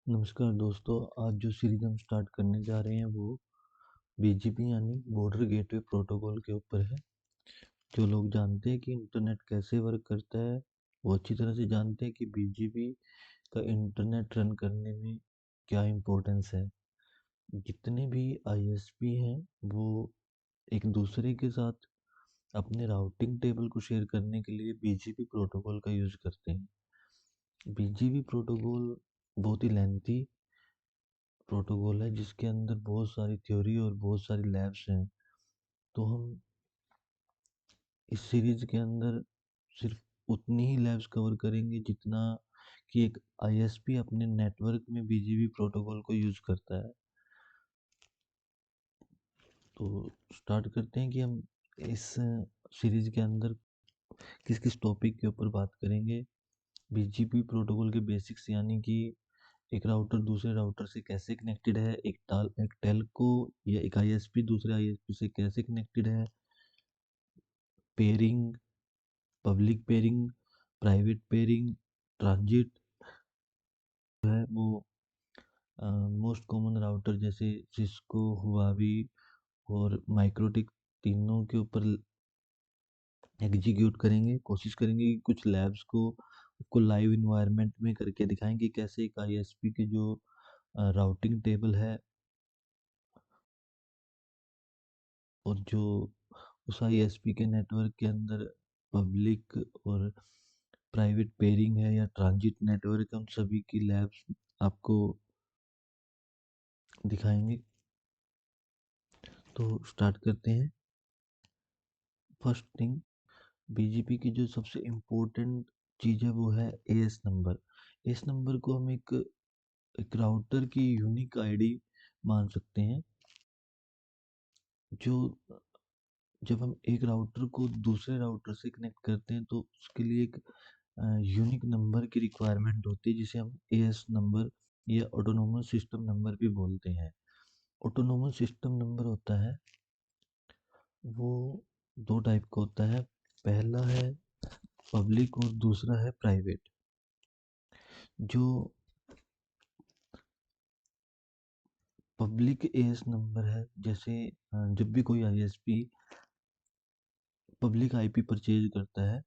नमस्कार दोस्तों, आज जो सीरीज हम स्टार्ट करने जा रहे हैं वो बीजीपी यानी बॉर्डर गेटवे प्रोटोकॉल के ऊपर है। जो लोग जानते हैं कि इंटरनेट कैसे वर्क करता है, वो अच्छी तरह से जानते हैं कि बीजीपी का इंटरनेट रन करने में क्या इम्पोर्टेंस है। जितने भी आईएसपी हैं वो एक दूसरे के साथ अपने राउटिंग टेबल को शेयर करने के लिए बीजीपी प्रोटोकॉल का यूज़ करते हैं। बीजीपी प्रोटोकॉल बहुत ही लेंथी प्रोटोकॉल है जिसके अंदर बहुत सारी थ्योरी और बहुत सारी लैब्स हैं। तो हम इस सीरीज के अंदर सिर्फ उतनी ही लैब्स कवर करेंगे जितना कि एक आईएसपी अपने नेटवर्क में बीजीपी प्रोटोकॉल को यूज़ करता है। तो स्टार्ट करते हैं कि हम इस सीरीज के अंदर किस किस टॉपिक के ऊपर बात करेंगे। बीजीपी प्रोटोकॉल के बेसिक्स यानी कि एक राउटर दूसरे राउटर से कैसे कनेक्टेड है, एक टेलको या एक आईएसपी दूसरे आईएसपी से कैसे कनेक्टेड है, pairing, public pairing, private pairing, transit है वो मोस्ट कॉमन राउटर जैसे सिस्को, हुआवी और माइक्रोटिक तीनों के ऊपर एग्जीक्यूट करेंगे। कोशिश करेंगे कि कुछ लैब्स को लाइव इन्वायरमेंट में करके दिखाएंगे कैसे एक आईएसपी के जो राउटिंग टेबल है और जो उस आईएसपी के नेटवर्क के अंदर पब्लिक और प्राइवेट पेयरिंग है या ट्रांजिट नेटवर्क है, उन सभी की लैब्स आपको दिखाएंगे। तो स्टार्ट करते हैं। फर्स्ट थिंग, बीजीपी की जो सबसे इम्पोर्टेंट चीज़ है वो है एएस नंबर। एएस नंबर को हम एक राउटर की यूनिक आईडी मान सकते हैं। जो जब हम एक राउटर को दूसरे राउटर से कनेक्ट करते हैं तो उसके लिए एक यूनिक नंबर की रिक्वायरमेंट होती है जिसे हम एएस नंबर या ऑटोनोमस सिस्टम नंबर भी बोलते हैं। ऑटोनोमस सिस्टम नंबर होता है वो दो टाइप का होता है। पहला है पब्लिक और दूसरा है प्राइवेट। जो पब्लिक एएस नंबर है, जैसे जब भी कोई आईएसपी पब्लिक आईपी परचेज करता है,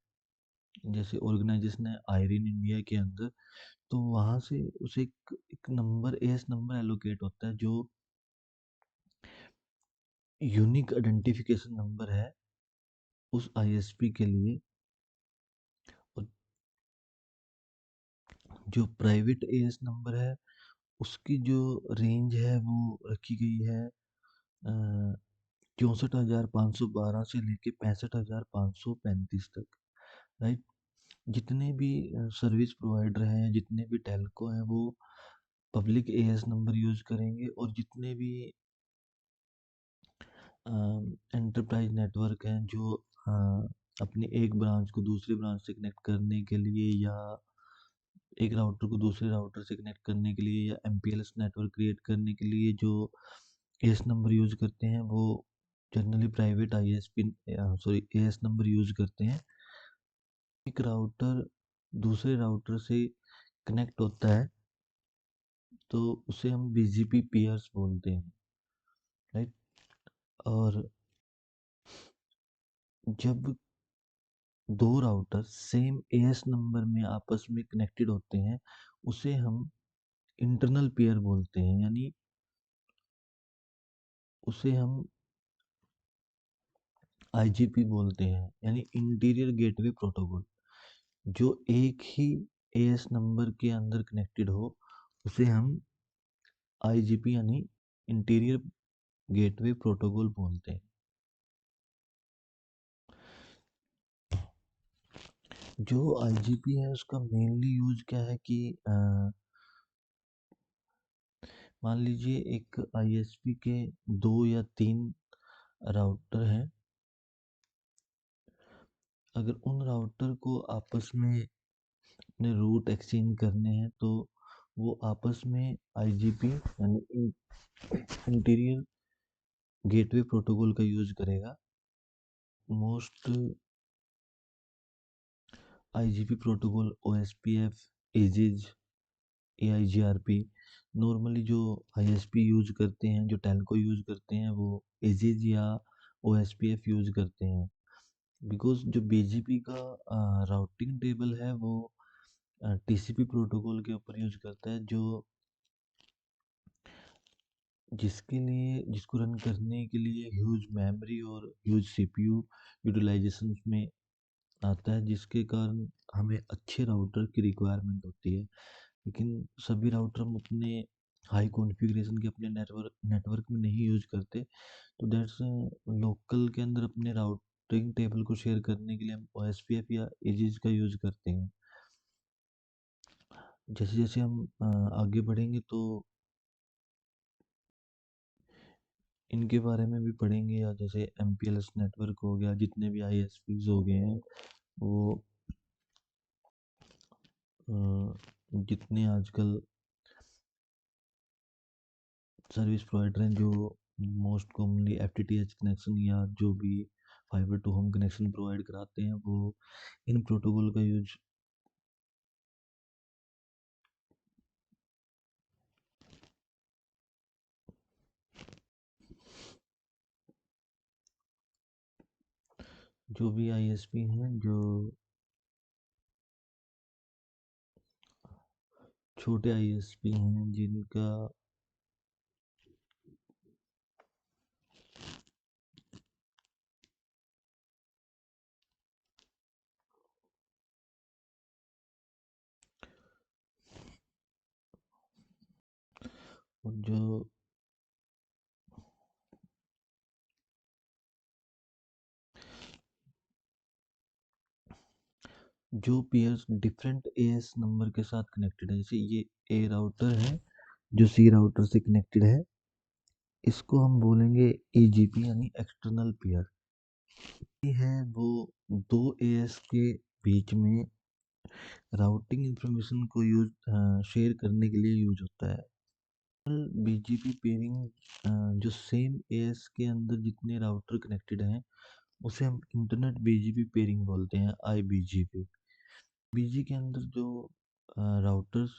जैसे ऑर्गेनाइजेशन है आयरिन इंडिया के अंदर, तो वहाँ से उसे एक नंबर एएस नंबर एलोकेट होता है जो यूनिक आइडेंटिफिकेशन नंबर है उस आईएसपी के लिए। और जो प्राइवेट एएस नंबर है उसकी जो रेंज है वो रखी गई है 64,512 से लेके 65,535 तक। राइट। जितने भी सर्विस प्रोवाइडर हैं, जितने भी टेलको हैं, वो पब्लिक एएस नंबर यूज़ करेंगे। और जितने भी एंटरप्राइज नेटवर्क हैं जो अपनी एक ब्रांच को दूसरी ब्रांच से कनेक्ट करने के लिए या एक राउटर को दूसरे राउटर से कनेक्ट करने के लिए या एमपीएलएस नेटवर्क क्रिएट करने के लिए जो एएस नंबर यूज़ करते हैं वो generally private ISP sorry as number use करते हैं। एक राउटर दूसरे राउटर से कनेक्ट होता है तो उसे हम बीजीपी पीयर्स बोलते हैं। राइट। और जब दो राउटर सेम एएस नंबर में आपस में कनेक्टेड होते हैं उसे हम इंटरनल पेयर बोलते हैं, यानी उसे हम आईजीपी बोलते हैं, यानी इंटीरियर गेटवे प्रोटोकॉल। जो एक ही एएस नंबर के अंदर कनेक्टेड हो उसे हम आईजीपी यानी इंटीरियर गेटवे प्रोटोकॉल बोलते हैं। जो आईजीपी है उसका मेनली यूज क्या है कि मान लीजिए एक आईएसपी के दो या तीन राउटर हैं। अगर उन राउटर को आपस में अपने रूट एक्सचेंज करने हैं तो वो आपस में आईजीपी यानी इंटीरियर गेटवे प्रोटोकॉल का यूज करेगा। Most IGP protocol OSPF, edges, AIGRP। Normally जो ISP यूज करते हैं, जो टेलको यूज करते हैं, वो एजिज या OSPF यूज करते हैं। बिकॉज जो BGP का राउटिंग टेबल है वो TCP प्रोटोकॉल के ऊपर यूज करता है, जो जिसको रन करने के लिए ह्यूज मेमोरी और ह्यूज CPU यूटिलाइजेशन में आता है, जिसके कारण हमें अच्छे राउटर की रिक्वायरमेंट होती है। लेकिन सभी राउटर हम उतने हाई कॉन्फ़िगरेशन के अपने नेटवर्क में नहीं यूज करते, तो दैट्स लोकल के अंदर अपने राउटिंग टेबल को शेयर करने के लिए हम OSPF या एजिस का यूज करते हैं। जैसे जैसे हम आगे बढ़ेंगे तो इनके बारे में भी पढ़ेंगे, या जैसे MPLS नेटवर्क हो गया, जितने भी ISPs हो गए हैं वो जितने आजकल सर्विस प्रोवाइडर हैं, जो मोस्ट कॉमनली FTTH कनेक्शन या जो भी fiber to home connection provide कराते हैं, वो इन प्रोटोकॉल का यूज जो भी ISP हैं, जो छोटे ISP हैं, जिनका जो जो पेयर्स डिफरेंट AS नंबर के साथ कनेक्टेड है, जैसे ये A राउटर है जो C राउटर से कनेक्टेड है, इसको हम बोलेंगे EGP यानी एक्सटर्नल पेयर। ये है वो दो AS के बीच में राउटिंग इंफॉर्मेशन को शेयर करने के लिए यूज होता है। BGP पेयरिंग जो सेम AS के अंदर जितने राउटर कनेक्टेड हैं, उसे हम इंटरनेट BGP पेयरिंग बोलते हैं, IBGP। BG के अंदर जो राउटर्स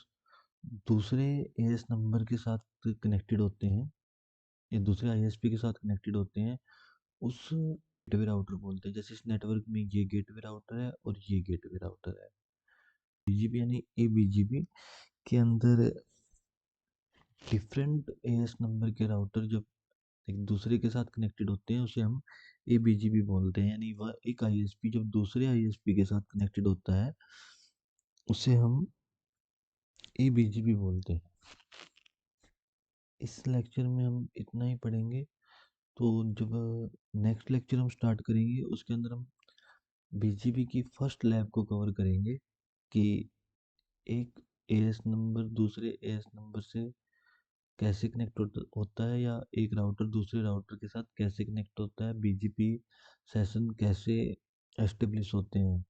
दूसरे AS नंबर के साथ कनेक्टेड होते हैं या दूसरे ISP के साथ कनेक्टेड होते हैं, उस गेटवे राउटर बोलते हैं। जैसे इस नेटवर्क में ये गेटवे राउटर है और ये गेटवे राउटर है। BGP यानी ABGP के अंदर डिफरेंट AS नंबर के राउटर जब एक दूसरे के साथ कनेक्टेड होते हैं, उसे हम ABGP बोलते हैं। यानी वह एक ISP जब दूसरे ISP के साथ कनेक्टेड होता है, उसे हम ABGP बोलते हैं। इस लेक्चर में हम इतना ही पढ़ेंगे। तो जब नेक्स्ट लेक्चर हम स्टार्ट करेंगे, उसके अंदर हम BGP की फर्स्ट लैब को कवर करेंगे कि एक AS नंबर दूसरे AS नंबर से कैसे कनेक्ट होता है, या एक राउटर दूसरे राउटर के साथ कैसे कनेक्ट होता है, BGP सेशन कैसे एस्टेब्लिश होते हैं।